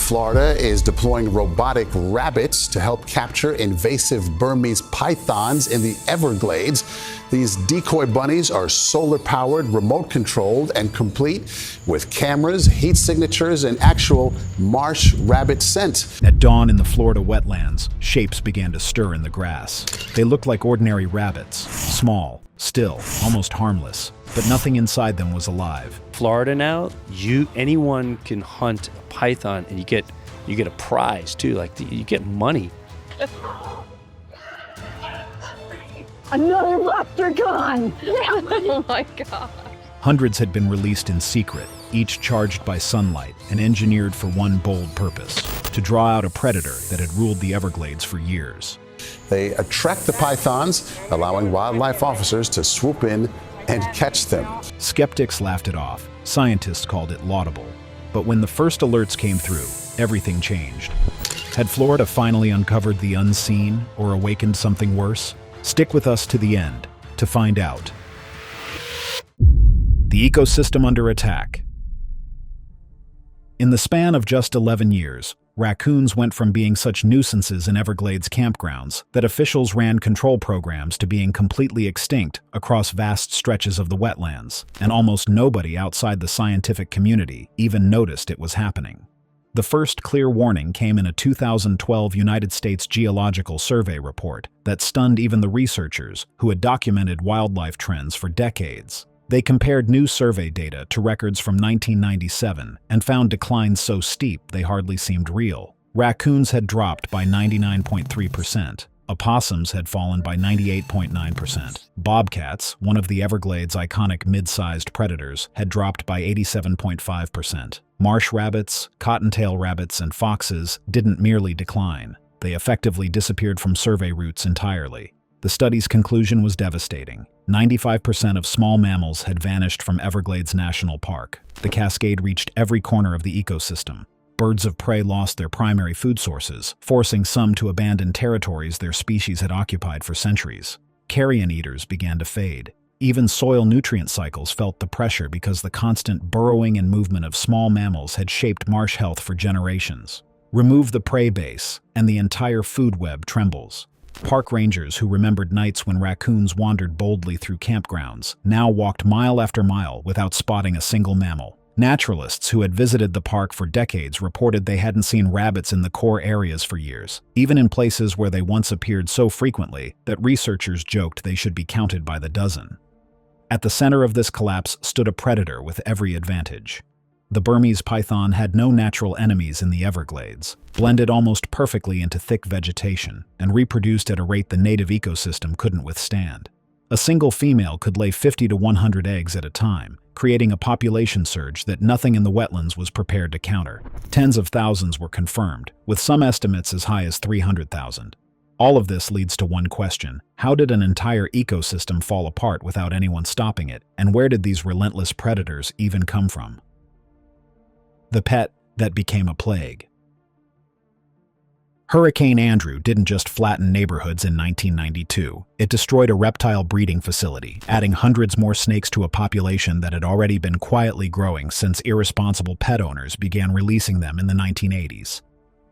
Florida is deploying robotic rabbits to help capture invasive Burmese pythons in the Everglades. These decoy bunnies are solar-powered, remote-controlled, and complete with cameras, heat signatures, and actual marsh rabbit scent. At dawn in the Florida wetlands, shapes began to stir in the grass. They looked like ordinary rabbits, small, still, almost harmless, but nothing inside them was alive. Florida now, anyone can hunt a python, and you get a prize too. Like you get money. Another raptor gone! Oh my God. Hundreds had been released in secret, each charged by sunlight and engineered for one bold purpose: to draw out a predator that had ruled the Everglades for years. They attract the pythons, allowing wildlife officers to swoop in and catch them. Skeptics laughed it off. Scientists called it laudable. But when the first alerts came through, everything changed. Had Florida finally uncovered the unseen or awakened something worse? Stick with us to the end to find out. The ecosystem under attack. In the span of just 11 years, raccoons went from being such nuisances in Everglades campgrounds that officials ran control programs to being completely extinct across vast stretches of the wetlands, and almost nobody outside the scientific community even noticed it was happening. The first clear warning came in a 2012 United States Geological Survey report that stunned even the researchers who had documented wildlife trends for decades. They compared new survey data to records from 1997 and found declines so steep they hardly seemed real. Raccoons had dropped by 99.3%. Opossums had fallen by 98.9%. Bobcats, one of the Everglades' iconic mid-sized predators, had dropped by 87.5%. Marsh rabbits, cottontail rabbits, and foxes didn't merely decline. They effectively disappeared from survey routes entirely. The study's conclusion was devastating. 95% of small mammals had vanished from Everglades National Park. The cascade reached every corner of the ecosystem. Birds of prey lost their primary food sources, forcing some to abandon territories their species had occupied for centuries. Carrion eaters began to fade. Even soil nutrient cycles felt the pressure because the constant burrowing and movement of small mammals had shaped marsh health for generations. Remove the prey base, and the entire food web trembles. Park rangers who remembered nights when raccoons wandered boldly through campgrounds now walked mile after mile without spotting a single mammal. Naturalists who had visited the park for decades reported they hadn't seen rabbits in the core areas for years, even in places where they once appeared so frequently that researchers joked they should be counted by the dozen. At the center of this collapse stood a predator with every advantage. The Burmese python had no natural enemies in the Everglades, blended almost perfectly into thick vegetation, and reproduced at a rate the native ecosystem couldn't withstand. A single female could lay 50 to 100 eggs at a time, creating a population surge that nothing in the wetlands was prepared to counter. Tens of thousands were confirmed, with some estimates as high as 300,000. All of this leads to one question: how did an entire ecosystem fall apart without anyone stopping it, and where did these relentless predators even come from? The pet that became a plague. Hurricane Andrew didn't just flatten neighborhoods in 1992. It destroyed a reptile breeding facility, adding hundreds more snakes to a population that had already been quietly growing since irresponsible pet owners began releasing them in the 1980s.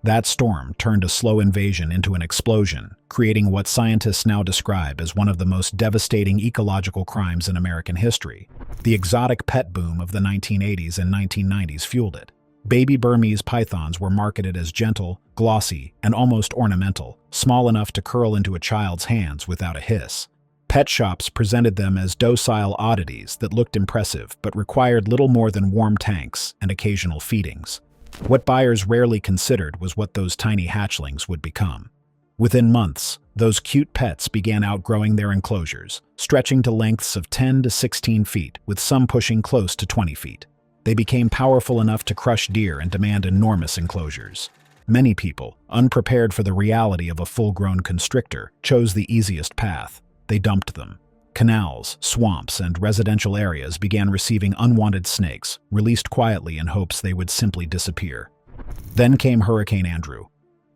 That storm turned a slow invasion into an explosion, creating what scientists now describe as one of the most devastating ecological crimes in American history. The exotic pet boom of the 1980s and 1990s fueled it. Baby Burmese pythons were marketed as gentle, glossy, and almost ornamental, small enough to curl into a child's hands without a hiss. Pet shops presented them as docile oddities that looked impressive but required little more than warm tanks and occasional feedings. What buyers rarely considered was what those tiny hatchlings would become. Within months, those cute pets began outgrowing their enclosures, stretching to lengths of 10 to 16 feet, with some pushing close to 20 feet. They became powerful enough to crush deer and demand enormous enclosures. Many people, unprepared for the reality of a full-grown constrictor, chose the easiest path. They dumped them. Canals, swamps, and residential areas began receiving unwanted snakes, released quietly in hopes they would simply disappear. Then came Hurricane Andrew.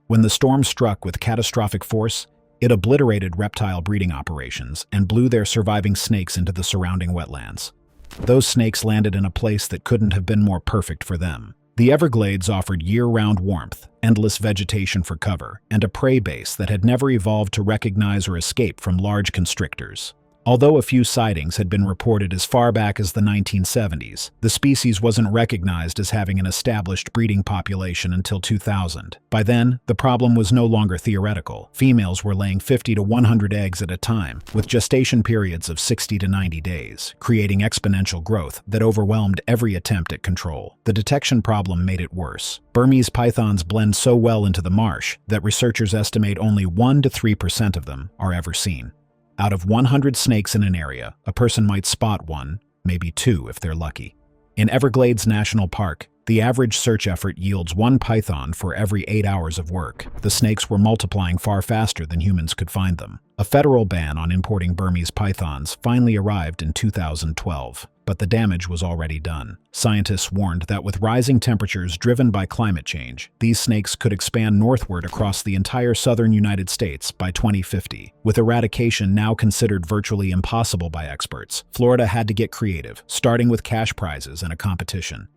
When the storm struck with catastrophic force, it obliterated reptile breeding operations and blew their surviving snakes into the surrounding wetlands. Those snakes landed in a place that couldn't have been more perfect for them. The Everglades offered year-round warmth, endless vegetation for cover, and a prey base that had never evolved to recognize or escape from large constrictors. Although a few sightings had been reported as far back as the 1970s, the species wasn't recognized as having an established breeding population until 2000. By then, the problem was no longer theoretical. Females were laying 50 to 100 eggs at a time, with gestation periods of 60 to 90 days, creating exponential growth that overwhelmed every attempt at control. The detection problem made it worse. Burmese pythons blend so well into the marsh that researchers estimate only 1 to 3% of them are ever seen. Out of 100 snakes in an area, a person might spot one, maybe two if they're lucky. In Everglades National Park, the average search effort yields one python for every 8 hours of work. The snakes were multiplying far faster than humans could find them. A federal ban on importing Burmese pythons finally arrived in 2012, but the damage was already done. Scientists warned that with rising temperatures driven by climate change, these snakes could expand northward across the entire southern United States by 2050. With eradication now considered virtually impossible by experts, Florida had to get creative, starting with cash prizes and a competition.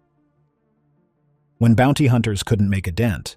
When bounty hunters couldn't make a dent,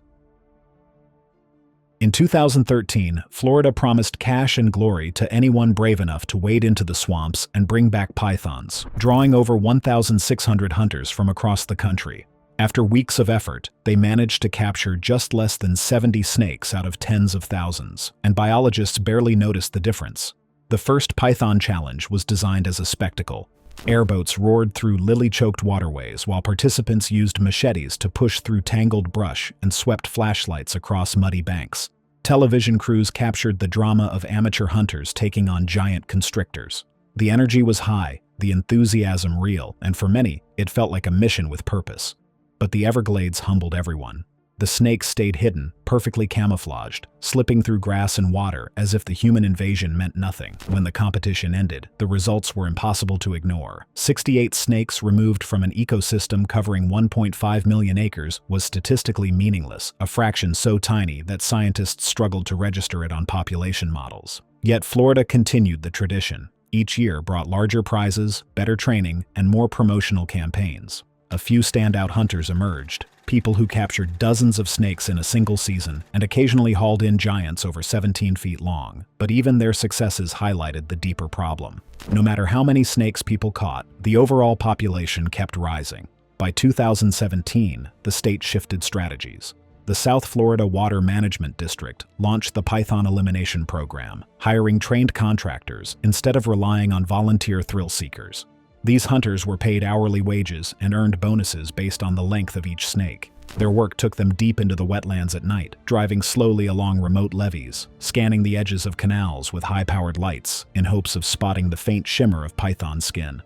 in 2013, Florida promised cash and glory to anyone brave enough to wade into the swamps and bring back pythons, drawing over 1,600 hunters from across the country. After weeks of effort, they managed to capture just less than 70 snakes out of tens of thousands, and biologists barely noticed the difference. The first Python Challenge was designed as a spectacle. Airboats roared through lily-choked waterways while participants used machetes to push through tangled brush and swept flashlights across muddy banks. Television crews captured the drama of amateur hunters taking on giant constrictors. The energy was high, the enthusiasm real, and for many, it felt like a mission with purpose. But the Everglades humbled everyone. The snakes stayed hidden, perfectly camouflaged, slipping through grass and water as if the human invasion meant nothing. When the competition ended, the results were impossible to ignore. 68 snakes removed from an ecosystem covering 1.5 million acres was statistically meaningless, a fraction so tiny that scientists struggled to register it on population models. Yet Florida continued the tradition. Each year brought larger prizes, better training, and more promotional campaigns. A few standout hunters emerged. People who captured dozens of snakes in a single season and occasionally hauled in giants over 17 feet long. But even their successes highlighted the deeper problem. No matter how many snakes people caught, the overall population kept rising. By 2017, the state shifted strategies. The South Florida Water Management District launched the Python Elimination Program, hiring trained contractors instead of relying on volunteer thrill seekers. These hunters were paid hourly wages and earned bonuses based on the length of each snake. Their work took them deep into the wetlands at night, driving slowly along remote levees, scanning the edges of canals with high-powered lights in hopes of spotting the faint shimmer of python skin.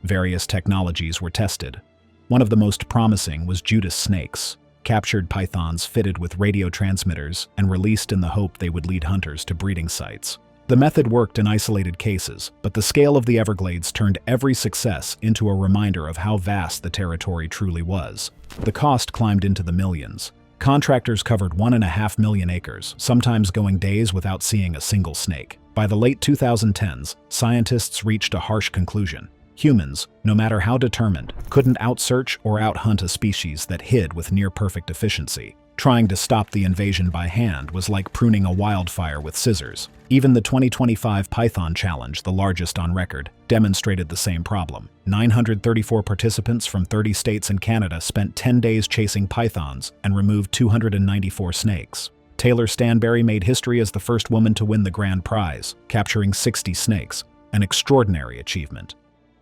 Various technologies were tested. One of the most promising was Judas snakes, captured pythons fitted with radio transmitters and released in the hope they would lead hunters to breeding sites. The method worked in isolated cases, but the scale of the Everglades turned every success into a reminder of how vast the territory truly was. The cost climbed into the millions. Contractors covered 1.5 million acres, sometimes going days without seeing a single snake. By the late 2010s, scientists reached a harsh conclusion. Humans, no matter how determined, couldn't outsearch or outhunt a species that hid with near-perfect efficiency. Trying to stop the invasion by hand was like pruning a wildfire with scissors. Even the 2025 Python Challenge, the largest on record, demonstrated the same problem. 934 participants from 30 states and Canada spent 10 days chasing pythons and removed 294 snakes. Taylor Stanberry made history as the first woman to win the grand prize, capturing 60 snakes, an extraordinary achievement.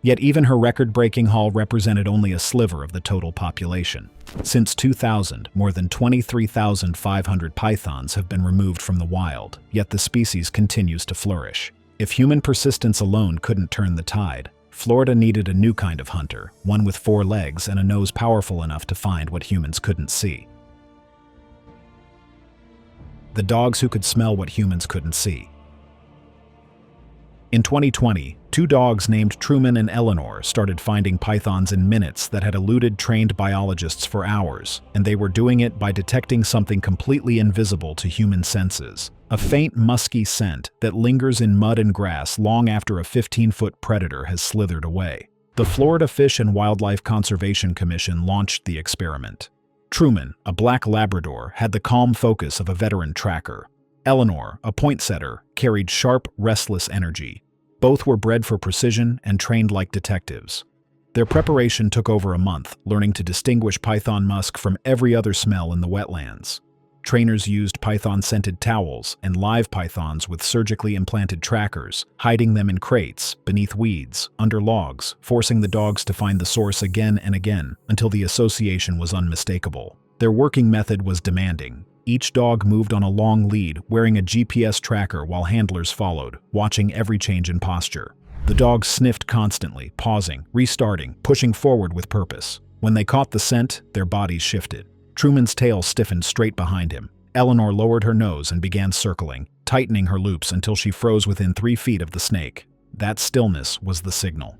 Yet even her record-breaking haul represented only a sliver of the total population. Since 2000, more than 23,500 pythons have been removed from the wild, yet the species continues to flourish. If human persistence alone couldn't turn the tide, Florida needed a new kind of hunter, one with 4 legs and a nose powerful enough to find what humans couldn't see. The dogs who could smell what humans couldn't see. In 2020, 2 dogs named Truman and Eleanor started finding pythons in minutes that had eluded trained biologists for hours, and they were doing it by detecting something completely invisible to human senses. A faint, musky scent that lingers in mud and grass long after a 15-foot predator has slithered away. The Florida Fish and Wildlife Conservation Commission launched the experiment. Truman, a black Labrador, had the calm focus of a veteran tracker. Eleanor, a poinsettia, carried sharp, restless energy. Both were bred for precision and trained like detectives. Their preparation took over a month, learning to distinguish python musk from every other smell in the wetlands. Trainers used python-scented towels and live pythons with surgically implanted trackers, hiding them in crates, beneath weeds, under logs, forcing the dogs to find the source again and again until the association was unmistakable. Their working method was demanding. Each dog moved on a long lead, wearing a GPS tracker while handlers followed, watching every change in posture. The dogs sniffed constantly, pausing, restarting, pushing forward with purpose. When they caught the scent, their bodies shifted. Truman's tail stiffened straight behind him. Eleanor lowered her nose and began circling, tightening her loops until she froze within 3 feet of the snake. That stillness was the signal.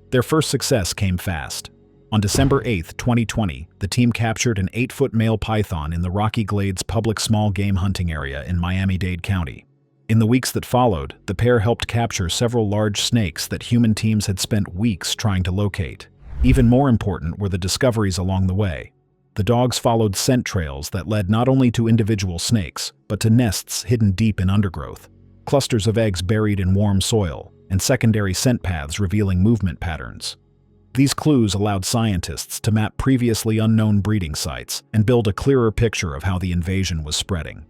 Their first success came fast. On December 8, 2020, the team captured an 8-foot male python in the Rocky Glades public small game hunting area in Miami-Dade County. In the weeks that followed, the pair helped capture several large snakes that human teams had spent weeks trying to locate. Even more important were the discoveries along the way. The dogs followed scent trails that led not only to individual snakes, but to nests hidden deep in undergrowth, clusters of eggs buried in warm soil, and secondary scent paths revealing movement patterns. These clues allowed scientists to map previously unknown breeding sites and build a clearer picture of how the invasion was spreading.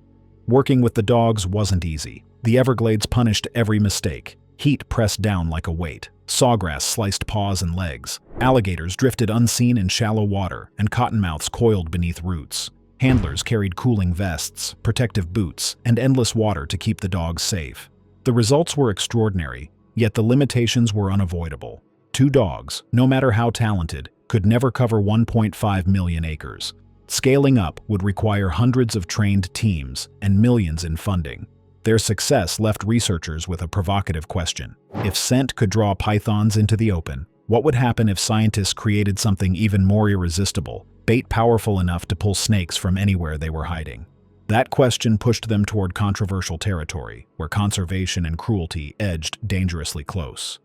Working with the dogs wasn't easy. The Everglades punished every mistake. Heat pressed down like a weight. Sawgrass sliced paws and legs. Alligators drifted unseen in shallow water, and cottonmouths coiled beneath roots. Handlers carried cooling vests, protective boots, and endless water to keep the dogs safe. The results were extraordinary, yet the limitations were unavoidable. 2 dogs, no matter how talented, could never cover 1.5 million acres. Scaling up would require hundreds of trained teams and millions in funding. Their success left researchers with a provocative question. If scent could draw pythons into the open, what would happen if scientists created something even more irresistible, bait powerful enough to pull snakes from anywhere they were hiding? That question pushed them toward controversial territory, where conservation and cruelty edged dangerously close.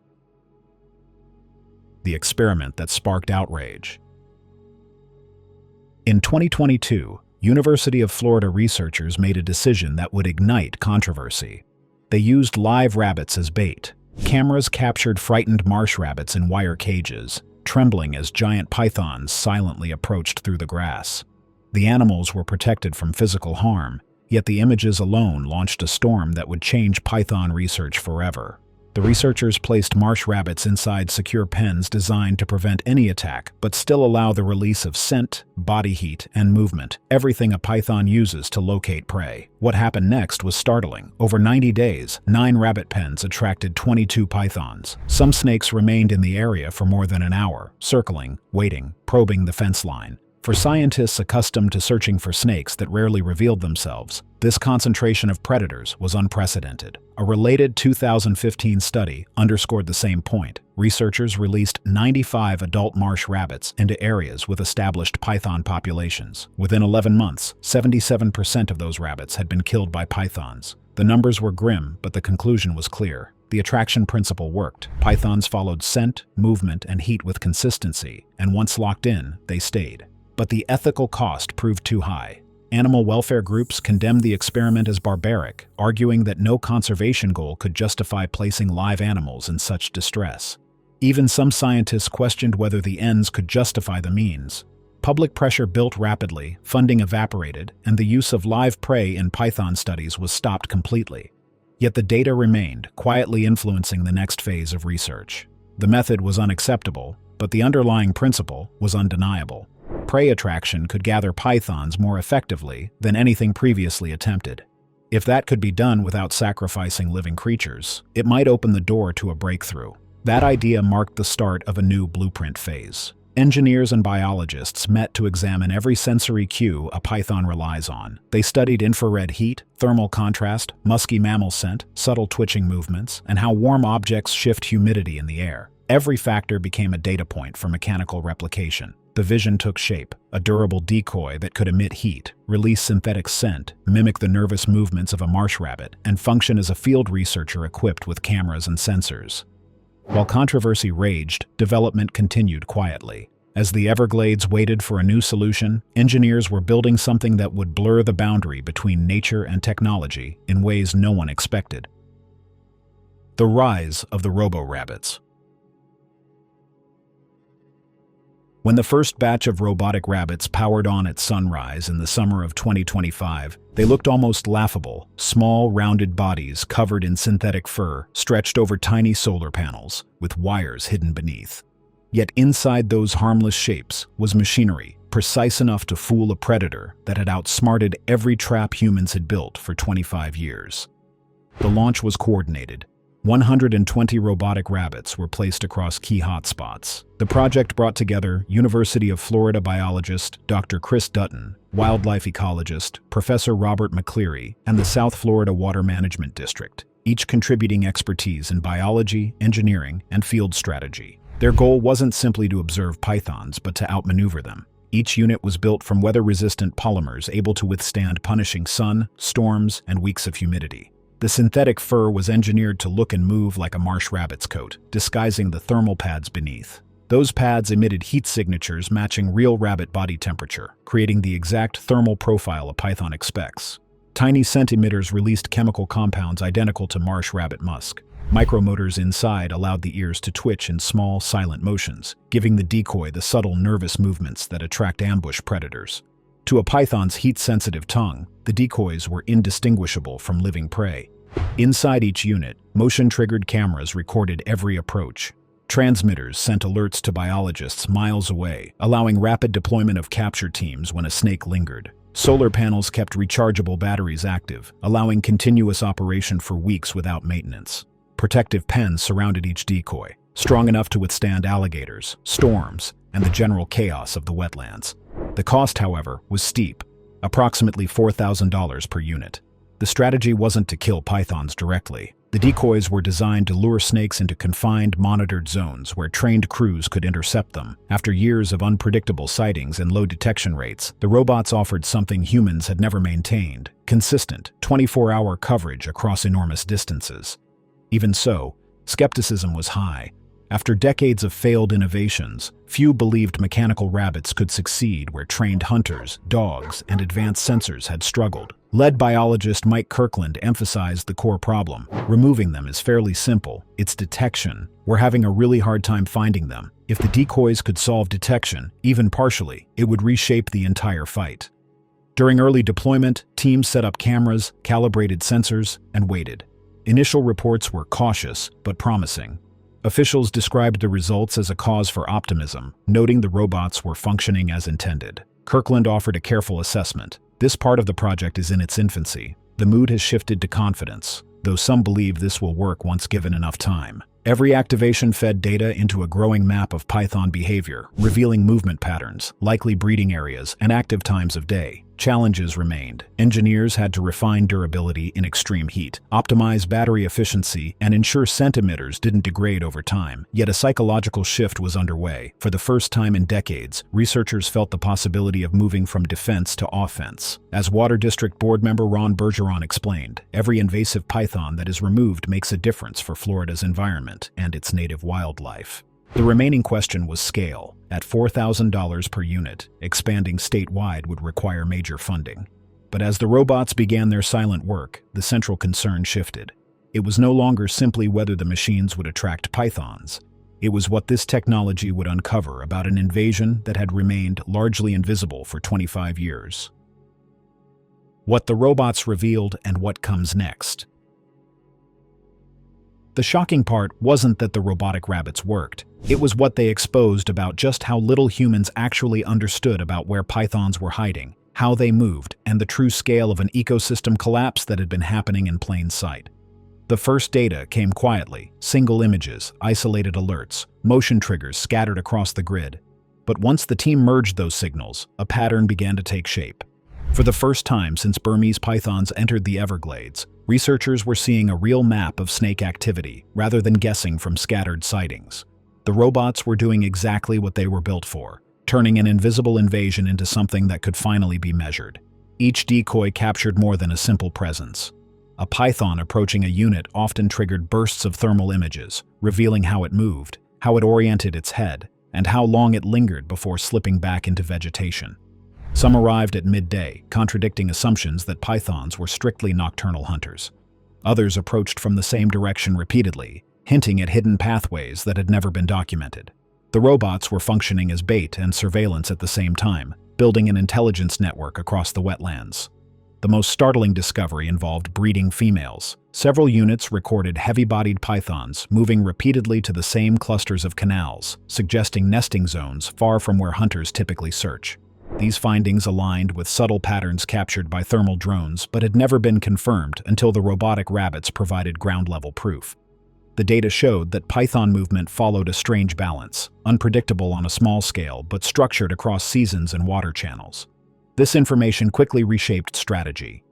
The experiment that sparked outrage. In 2022, University of Florida researchers made a decision that would ignite controversy. They used live rabbits as bait. Cameras captured frightened marsh rabbits in wire cages, trembling as giant pythons silently approached through the grass. The animals were protected from physical harm, yet the images alone launched a storm that would change python research forever. The researchers placed marsh rabbits inside secure pens designed to prevent any attack, but still allow the release of scent, body heat, and movement, everything a python uses to locate prey. What happened next was startling. Over 90 days, 9 rabbit pens attracted 22 pythons. Some snakes remained in the area for more than an hour, circling, waiting, probing the fence line. For scientists accustomed to searching for snakes that rarely revealed themselves, this concentration of predators was unprecedented. A related 2015 study underscored the same point. Researchers released 95 adult marsh rabbits into areas with established python populations. Within 11 months, 77% of those rabbits had been killed by pythons. The numbers were grim, but the conclusion was clear. The attraction principle worked. Pythons followed scent, movement, and heat with consistency, and once locked in, they stayed. But the ethical cost proved too high. Animal welfare groups condemned the experiment as barbaric, arguing that no conservation goal could justify placing live animals in such distress. Even some scientists questioned whether the ends could justify the means. Public pressure built rapidly, funding evaporated, and the use of live prey in python studies was stopped completely. Yet the data remained, quietly influencing the next phase of research. The method was unacceptable, but the underlying principle was undeniable. Prey attraction could gather pythons more effectively than anything previously attempted. If that could be done without sacrificing living creatures, it might open the door to a breakthrough. That idea marked the start of a new blueprint phase. Engineers and biologists met to examine every sensory cue a python relies on. They studied infrared heat, thermal contrast, musky mammal scent, subtle twitching movements, and how warm objects shift humidity in the air. Every factor became a data point for mechanical replication. The vision took shape, a durable decoy that could emit heat, release synthetic scent, mimic the nervous movements of a marsh rabbit, and function as a field researcher equipped with cameras and sensors. While controversy raged, development continued quietly. As the Everglades waited for a new solution, engineers were building something that would blur the boundary between nature and technology in ways no one expected. The rise of the robo-rabbits. When the first batch of robotic rabbits powered on at sunrise in the summer of 2025, they looked almost laughable, small, rounded bodies covered in synthetic fur stretched over tiny solar panels, with wires hidden beneath. Yet inside those harmless shapes was machinery, precise enough to fool a predator that had outsmarted every trap humans had built for 25 years. The launch was coordinated. 120 robotic rabbits were placed across key hotspots. The project brought together University of Florida biologist Dr. Chris Dutton, wildlife ecologist Professor Robert McCleary, and the South Florida Water Management District, each contributing expertise in biology, engineering, and field strategy. Their goal wasn't simply to observe pythons, but to outmaneuver them. Each unit was built from weather-resistant polymers able to withstand punishing sun, storms, and weeks of humidity. The synthetic fur was engineered to look and move like a marsh rabbit's coat, disguising the thermal pads beneath. Those pads emitted heat signatures matching real rabbit body temperature, creating the exact thermal profile a python expects. Tiny scent emitters released chemical compounds identical to marsh rabbit musk. Micromotors inside allowed the ears to twitch in small, silent motions, giving the decoy the subtle, nervous movements that attract ambush predators. To a python's heat-sensitive tongue, the decoys were indistinguishable from living prey. Inside each unit, motion-triggered cameras recorded every approach. Transmitters sent alerts to biologists miles away, allowing rapid deployment of capture teams when a snake lingered. Solar panels kept rechargeable batteries active, allowing continuous operation for weeks without maintenance. Protective pens surrounded each decoy, strong enough to withstand alligators, storms, and the general chaos of the wetlands. The cost, however, was steep, approximately $4,000 per unit. The strategy wasn't to kill pythons directly. The decoys were designed to lure snakes into confined, monitored zones where trained crews could intercept them. After years of unpredictable sightings and low detection rates, the robots offered something humans had never maintained: consistent, 24-hour coverage across enormous distances. Even so, skepticism was high. After decades of failed innovations, few believed mechanical rabbits could succeed where trained hunters, dogs, and advanced sensors had struggled. Lead biologist Mike Kirkland emphasized the core problem. Removing them is fairly simple. It's detection. We're having a really hard time finding them. If the decoys could solve detection, even partially, it would reshape the entire fight. During early deployment, teams set up cameras, calibrated sensors, and waited. Initial reports were cautious but promising. Officials described the results as a cause for optimism, noting the robots were functioning as intended. Kirkland offered a careful assessment. This part of the project is in its infancy. The mood has shifted to confidence, though some believe this will work once given enough time. Every activation fed data into a growing map of python behavior, revealing movement patterns, likely breeding areas, and active times of day. Challenges remained. Engineers had to refine durability in extreme heat, optimize battery efficiency, and ensure scent emitters didn't degrade over time. Yet a psychological shift was underway. For the first time in decades, researchers felt the possibility of moving from defense to offense. As Water District Board member Ron Bergeron explained, every invasive python that is removed makes a difference for Florida's environment and its native wildlife. The remaining question was scale. At $4,000 per unit, expanding statewide would require major funding. But as the robots began their silent work, the central concern shifted. It was no longer simply whether the machines would attract pythons. It was what this technology would uncover about an invasion that had remained largely invisible for 25 years. What the robots revealed and what comes next. The shocking part wasn't that the robotic rabbits worked. It was what they exposed about just how little humans actually understood about where pythons were hiding, how they moved, and the true scale of an ecosystem collapse that had been happening in plain sight. The first data came quietly: single images, isolated alerts, motion triggers scattered across the grid. But once the team merged those signals, a pattern began to take shape. For the first time since Burmese pythons entered the Everglades, researchers were seeing a real map of snake activity, rather than guessing from scattered sightings. The robots were doing exactly what they were built for, turning an invisible invasion into something that could finally be measured. Each decoy captured more than a simple presence. A python approaching a unit often triggered bursts of thermal images, revealing how it moved, how it oriented its head, and how long it lingered before slipping back into vegetation. Some arrived at midday, contradicting assumptions that pythons were strictly nocturnal hunters. Others approached from the same direction repeatedly, hinting at hidden pathways that had never been documented. The robots were functioning as bait and surveillance at the same time, building an intelligence network across the wetlands. The most startling discovery involved breeding females. Several units recorded heavy-bodied pythons moving repeatedly to the same clusters of canals, suggesting nesting zones far from where hunters typically search. These findings aligned with subtle patterns captured by thermal drones but had never been confirmed until the robotic rabbits provided ground-level proof. The data showed that python movement followed a strange balance, unpredictable on a small scale but structured across seasons and water channels. This information quickly reshaped strategy.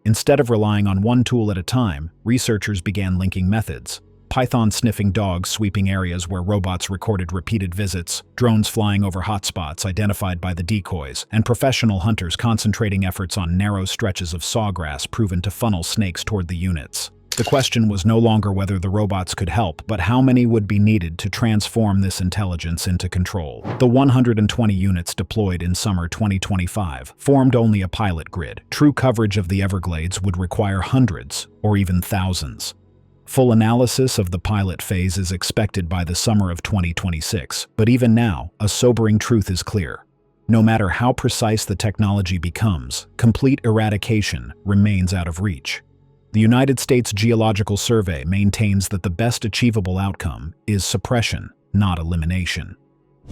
Instead of relying on one tool at a time, researchers began linking methods. Python-sniffing dogs sweeping areas where robots recorded repeated visits, drones flying over hotspots identified by the decoys, and professional hunters concentrating efforts on narrow stretches of sawgrass proven to funnel snakes toward the units. The question was no longer whether the robots could help, but how many would be needed to transform this intelligence into control. The 120 units deployed in summer 2025 formed only a pilot grid. True coverage of the Everglades would require hundreds, or even thousands. Full analysis of the pilot phase is expected by the summer of 2026, but even now, a sobering truth is clear. No matter how precise the technology becomes, complete eradication remains out of reach. The United States Geological Survey maintains that the best achievable outcome is suppression, not elimination.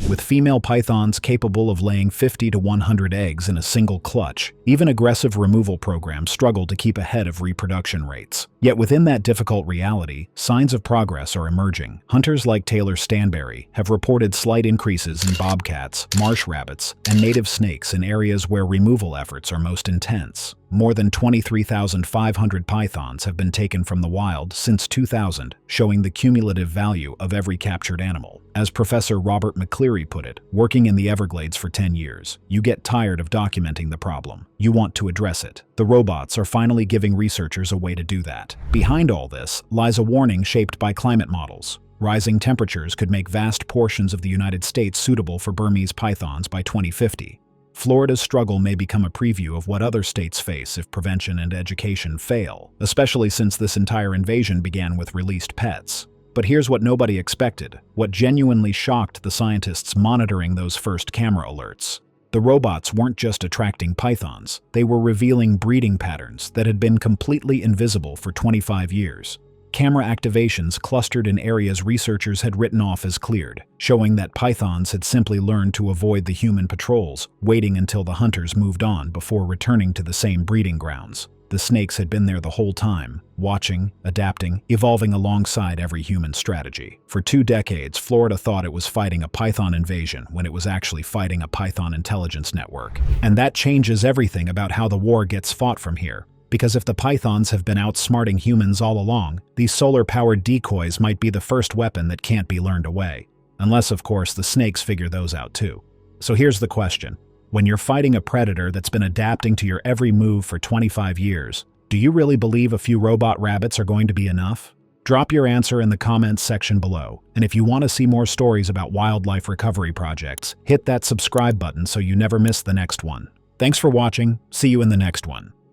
With female pythons capable of laying 50 to 100 eggs in a single clutch, even aggressive removal programs struggle to keep ahead of reproduction rates. Yet within that difficult reality, signs of progress are emerging. Hunters like Taylor Stanberry have reported slight increases in bobcats, marsh rabbits, and native snakes in areas where removal efforts are most intense. More than 23,500 pythons have been taken from the wild since 2000, showing the cumulative value of every captured animal. As Professor Robert McCleary put it, working in the Everglades for 10 years, you get tired of documenting the problem. You want to address it. The robots are finally giving researchers a way to do that. Behind all this lies a warning shaped by climate models. Rising temperatures could make vast portions of the United States suitable for Burmese pythons by 2050. Florida's struggle may become a preview of what other states face if prevention and education fail, especially since this entire invasion began with released pets. But here's what nobody expected, what genuinely shocked the scientists monitoring those first camera alerts. The robots weren't just attracting pythons, they were revealing breeding patterns that had been completely invisible for 25 years. Camera activations clustered in areas researchers had written off as cleared, showing that pythons had simply learned to avoid the human patrols, waiting until the hunters moved on before returning to the same breeding grounds. The snakes had been there the whole time, watching, adapting, evolving alongside every human strategy. For 2 decades, Florida thought it was fighting a python invasion when it was actually fighting a python intelligence network. And that changes everything about how the war gets fought from here. Because if the pythons have been outsmarting humans all along, these solar-powered decoys might be the first weapon that can't be learned away. Unless, of course, the snakes figure those out too. So here's the question. When you're fighting a predator that's been adapting to your every move for 25 years, do you really believe a few robot rabbits are going to be enough? Drop your answer in the comments section below. And if you want to see more stories about wildlife recovery projects, hit that subscribe button so you never miss the next one. Thanks for watching. See you in the next one.